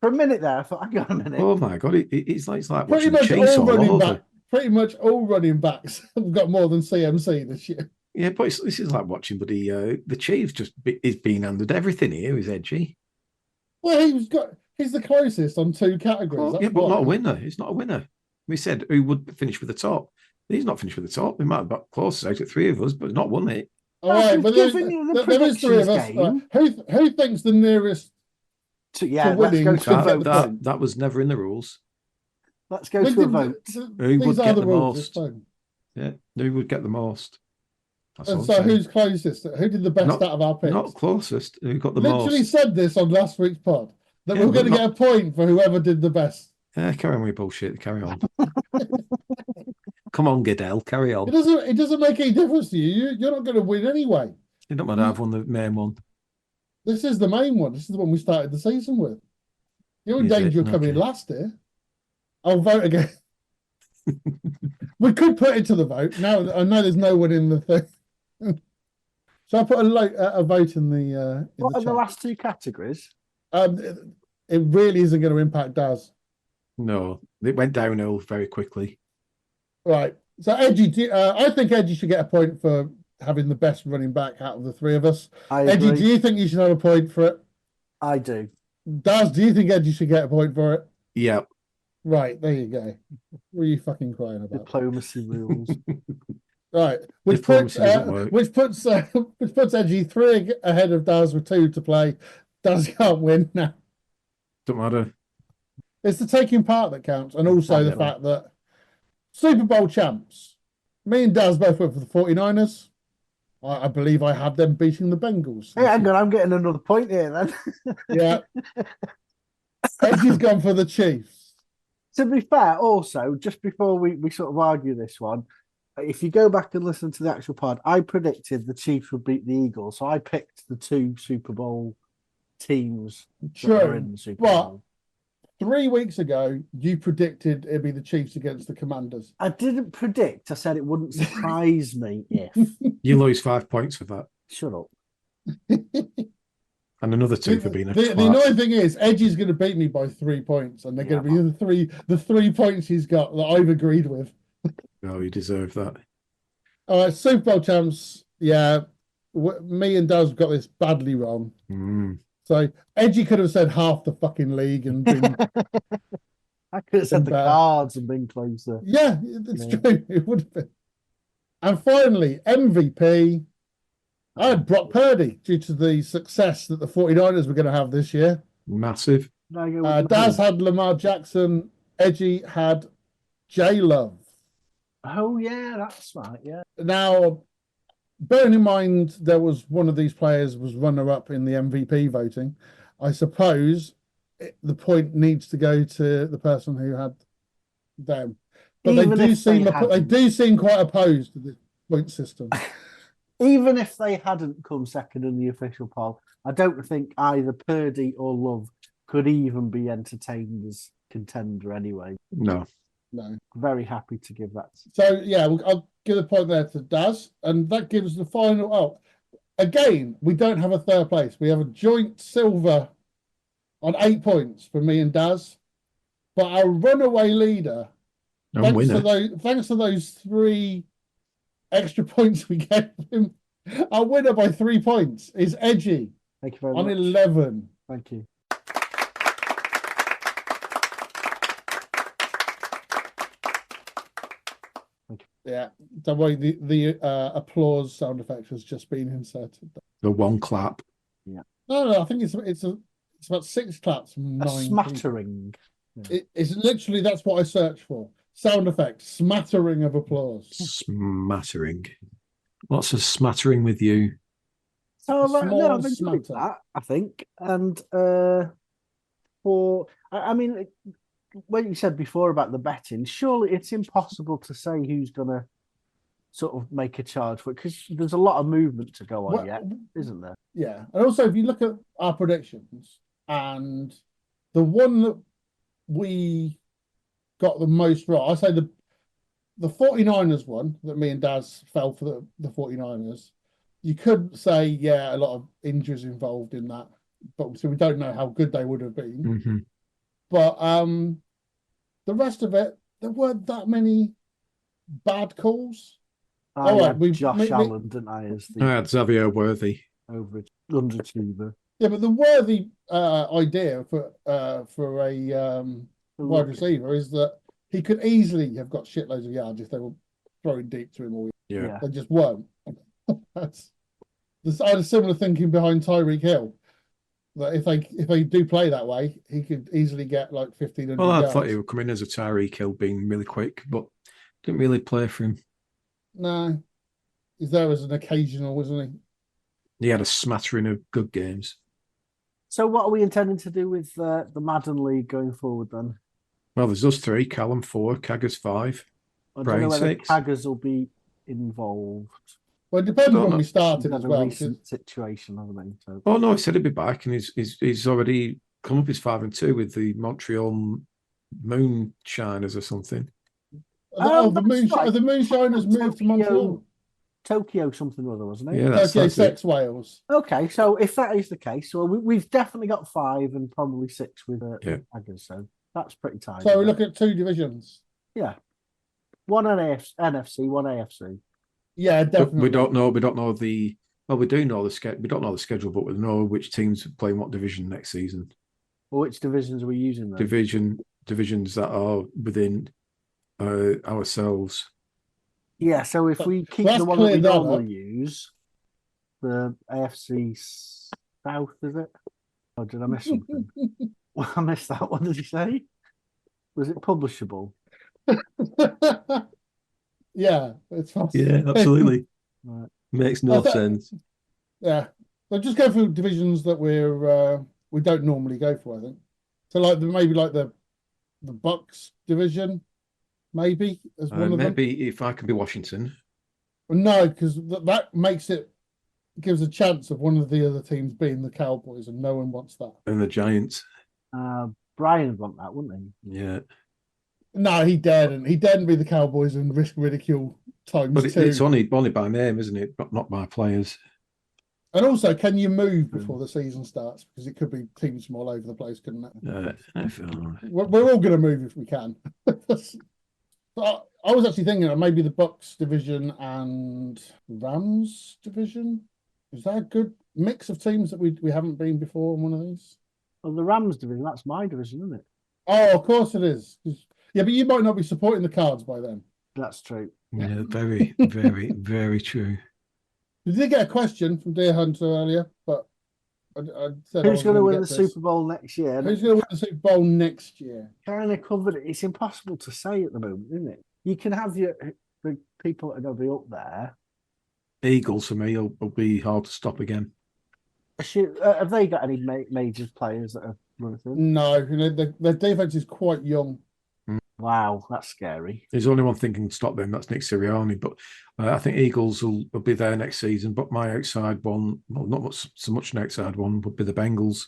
For a minute there, I thought, hang on a minute. Oh my god, it's like Pretty watching much chase all all running over. back. Pretty much all running backs have got more than CMC this year. Yeah, but this is like watching, buddy. The Chiefs is being handed everything here. Is Edgy? Well, he's the closest on 2 categories. Well, yeah, but not a winner. He's not a winner. We said who would finish with the top. He's not finished with the top. We might have got closest out at 3 of us, but not won it. All right, but there is 3 of us. Game. Who thinks the nearest? Yeah, for let's winning go should to a get vote. the That point. that was never in the rules. Let's go to a vote. Who These would are get the the rules. most? It's fine. Yeah, who would get the most? That's all And I'm so, saying. who's closest? Who did the best Not- out of our picks? Not closest. Who got the Literally most? said this on last week's pod that Yeah, we we're going to but get a point for whoever did the best. Yeah, carry on with your bullshit. Carry on. Come on, Goodell. Carry on. It doesn't make any difference to you. You're not going to win anyway. It don't matter. I've won the main one. This is the main one. This is the one we started the season with. You're in Is it? danger of coming Okay. last here. I'll vote again. We could put it to the vote. Now I know there's no one in the thing. So I put a vote in the What are the chat. last 2 categories? It really isn't going to impact Daz. No, it went downhill very quickly. Right. So Edgy, I think Edgy should get a point for having the best running back out of the 3 of us. I Edgy, agree. do you think you should have a point for it? I do. Daz, do you think Edgy should get a point for it? Yeah. Right, there you go. What are you fucking crying about? Diplomacy rules. Right, which Diplomacy doesn't work. which puts Edgy 3 ahead of Daz with 2 to play. Daz can't win now. Don't matter. It's the taking part that counts, and also the Definitely. fact that Super Bowl champs. Me and Daz both went for the 49ers. I believe I had them beating the Bengals. Hey, hang on, I'm getting another point here then. Yeah. Edgy's gone for the Chiefs. To be fair, also, just before we sort of argue this one, if you go back and listen to the actual pod, I predicted the Chiefs would beat the Eagles. So I picked the 2 Super Bowl teams that are True, in the Super but Bowl. 3 weeks ago, you predicted it'd be the Chiefs against the Commanders. I didn't predict. I said it wouldn't surprise me if. You lose 5 points for that. Shut up. And another 2 for being a the annoying thing is, Edgy's going to beat me by 3 points, and they're going to be the three points he's got that I've agreed with. No, you deserve that. All right, Super Bowl champs. Yeah, me and Daz got this badly wrong. So Edgy could have said half the fucking league and been. I could have said the Cards and been closer. Yeah, it's true. It would have been. And finally, MVP. I had Brock Purdy due to the success that the 49ers were going to have this year. Massive. Daz had Lamar Jackson. Edgy had J-Love. Oh, yeah, that's right, yeah. Now, bearing in mind there was one of these players was runner-up in the MVP voting, I suppose the point needs to go to the person who had them. But they do seem quite opposed to the point system. Even if they hadn't come second in the official poll, I don't think either Purdy or Love could even be entertained as contender anyway. No. Very happy to give that. So, yeah, I'll give the point there to Daz, and that gives the final. Oh, again, we don't have a third place. We have a joint silver on 8 points for me and Daz. But our runaway leader, thanks to those 3 extra points we gave him, our winner by 3 points is Edgy. Thank you very much. On 11. Thank you. Yeah, don't worry. The applause sound effect has just been inserted. The one clap. Yeah. No, I think it's about 6 claps from 9. A smattering. Yeah. It's literally, that's what I searched for. Sound effect, smattering of applause. Smattering. Lots of smattering with you. So I've enjoyed that, I think. And when you said before about the betting, surely it's impossible to say who's going to sort of make a charge for it, because there's a lot of movement to go on yet, isn't there? Yeah. And also, if you look at our predictions, and the one that we got the most right, I say the 49ers one that me and Daz fell for the 49ers. You could say, yeah, a lot of injuries involved in that, but so we don't know how good they would have been. Mm-hmm. But the rest of it, there weren't that many bad calls. I had Josh Allen, didn't I? I had Xavier Worthy. Underachiever. Yeah, but the Worthy idea for a wide receiver is that he could easily have got shitloads of yards if they were throwing deep to him all year. Yeah. They just weren't. I had a similar thinking behind Tyreek Hill. That if they do play that way, he could easily get like 1,500 Well, I yards. thought he would come in as a Tyreek Hill, being really quick, but didn't really play for him. No. He's there as an occasional, wasn't he? He had a smattering of good games. So what are we intending to do with the Madden League going forward then? Well, there's us 3, Callum 4, Kaggers 5, Brian 6. Kaggers will be involved. Well, it depends when we started as well. A recent situation, haven't they? So. Oh no, he said he'd be back, and he's already come up his 5-2 with the Montreal Moonshiners or something. The Moonshiners moved to Montreal. Tokyo something or other, wasn't it? Yeah, Tokyo 6 Wales. Okay, so if that is the case, well, we've definitely got 5 and probably 6 with Kaggers, so that's pretty tight. So we look at 2 divisions. Yeah, one NFC, one AFC. Yeah, definitely. We don't know the. Well, we do know the schedule. We don't know the schedule, but we know which teams are playing what division next season. Well, which divisions are we using then? Divisions that are within ourselves. Yeah, so if we keep the one that we normally use, the AFC South, is it? Oh, did I miss something? Well, I missed that. What did you say? Was it publishable? Yeah, it's fast. Yeah, absolutely. Right. Makes no sense. Yeah, so just go through divisions that we don't normally go for. I think so. Like maybe like the Bucks division, maybe as one of them. Maybe if I could be Washington. No, because that gives a chance of one of the other teams being the Cowboys, and no one wants that. And the Giants. Brian would want that, wouldn't he? Yeah. No, he daren't. He daren't be the Cowboys and risk ridicule times but two. It's only by name, isn't it? Not by players. And also, can you move before the season starts? Because it could be teams from all over the place, couldn't it? I feel all right. We're all going to move if we can. I was actually thinking of maybe the Bucks division and Rams division. Is that a good mix of teams that we haven't been before in one of these? Well, the Rams division, that's my division, isn't it? Oh, of course it is. Yeah, but you might not be supporting the Cards by then. That's true. Yeah, very, very, very true. We did get a question from Deer Hunter earlier, but I said Who's going to win the Super Bowl next year? Who's going to win the Super Bowl next year? Kind of covered it. It's impossible to say at the moment, isn't it? You can have the people that are going to be up there. Eagles for me will be hard to stop again. Have they got any major players that are running through? No, their defense is quite young. Wow, that's scary. There's only one thing can stop them. That's Nick Sirianni. But I think Eagles will be there next season. But my outside one, well, not so much an outside one, would be the Bengals.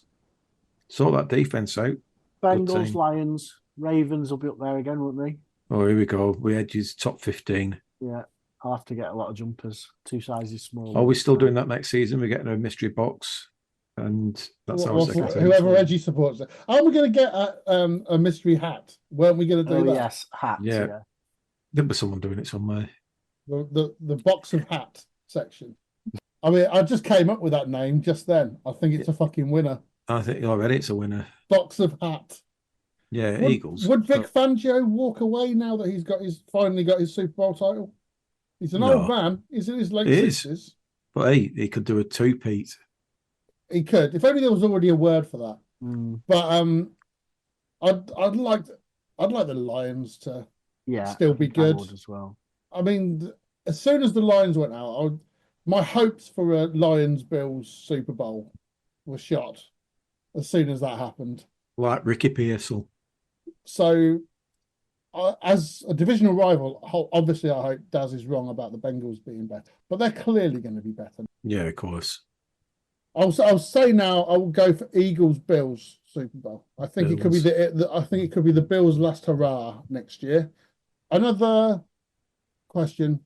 Sort that defense out. Bengals, Lions, Ravens will be up there again, won't they? Oh, here we go. We Edgy's top 15. Yeah, I'll have to get a lot of jumpers, 2 sizes smaller. Are we still doing that next season? We're getting a mystery box. And that's whoever Edgy supports it. Are we going to get a mystery hat? Weren't we going to do that? Yes, hats. Yeah. There'll be someone doing it somewhere. The box of hat section. I mean, I just came up with that name just then. I think it's a fucking winner. I think already it's a winner. Box of hat. Yeah, Eagles. Would Vic Fangio walk away now that he's finally got his Super Bowl title? He's an old man. He's in his late 60s. But hey, he could do a two-peat. He could. If only there was already a word for that. But I'd like the Lions to still be good as well. I mean, as soon as the Lions went out, my hopes for a Lions-Bills Super Bowl were shot as soon as that happened. Like Ricky Pearsall. So, as a divisional rival, obviously I hope Daz is wrong about the Bengals being better, but they're clearly going to be better. Yeah, of course. I'll say now I will go for Eagles-Bills Super Bowl. I think it could be the Bills' last hurrah next year. Another question.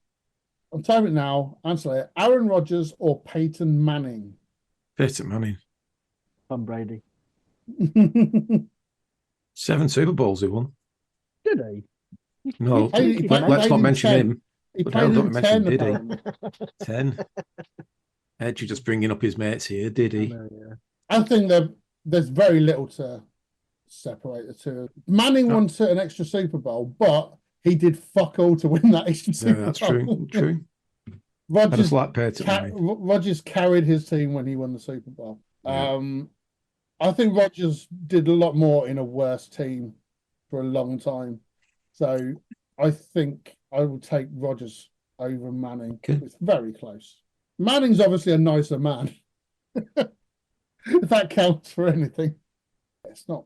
I'm timing it now. Answer it. Aaron Rodgers or Peyton Manning? Peyton Manning. Tom Brady. 7 Super Bowls he won. Did he? No, let's not mention 10. Him. He played in 10, did he? 10. Edgy just bringing up his mates here, did he? I think there's very little to separate the two. Manning won an extra Super Bowl, but he did fuck all to win that extra Super Bowl. That's true. Rodgers carried his team when he won the Super Bowl. I think Rodgers did a lot more in a worse team for a long time. So I think I would take Rodgers over Manning. Okay. It's very close. Manning's obviously a nicer man. If that counts for anything. It's not.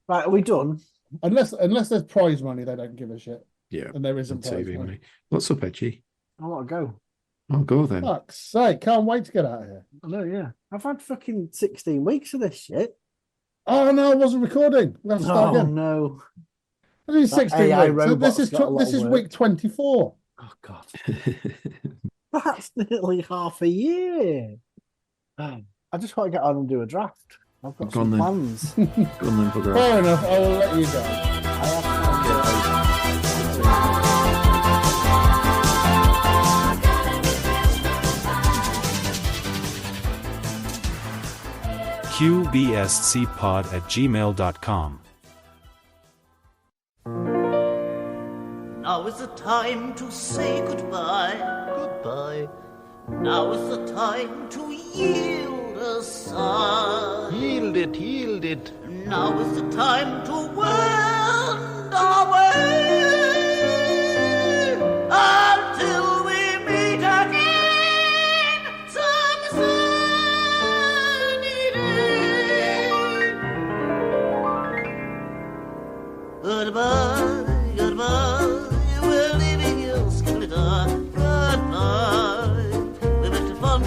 Right, are we done? Unless there's prize money, they don't give a shit. Yeah. And there isn't prize money. What's up, Edgy? I want to go. I'll go then. Fuck's sake, can't wait to get out of here. I know, yeah. I've had fucking 16 weeks of this shit. Oh no, I wasn't recording. We have to start again. No. I mean 16 weeks. So this is week 24. Oh god. That's nearly half a year. I just want to get on and do a draft. I've got some plans. Go on then, bugger. Fair enough, I will let you go. qbscpod@gmail.com. Now is the time to say goodbye, goodbye. Now is the time to yield a sigh. Yield it. Now is the time to wend our way until we meet again some sunny day. Goodbye, we're leaving you, Skeletor. Goodbye, we met fun,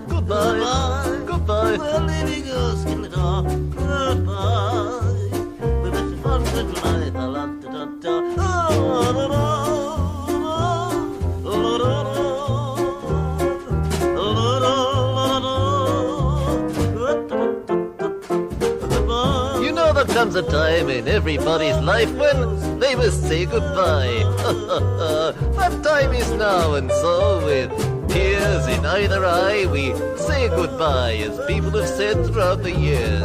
goodbye. Goodbye, we're leaving you, Skeletor. Goodbye, we met fun, goodbye. La-da-da-da. You know there comes a time in everybody's life when they must say goodbye. That time is now, and so with tears in either eye, we say goodbye, as people have said throughout the years.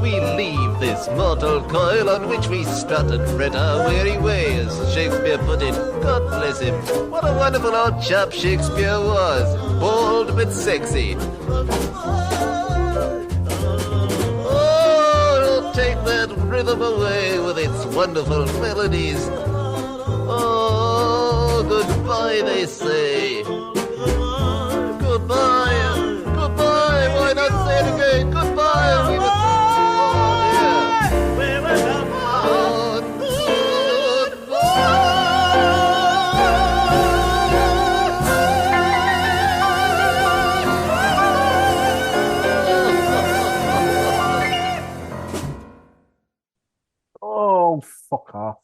We leave this mortal coil on which we strut and fret our weary way, as Shakespeare put it. God bless him. What a wonderful old chap Shakespeare was. Bold but sexy. Oh, take that rhythm away with its wonderful melodies. Oh, goodbye, they say. Goodbye, goodbye. Why not say it again? Goodbye. We must... Oh, fuck off.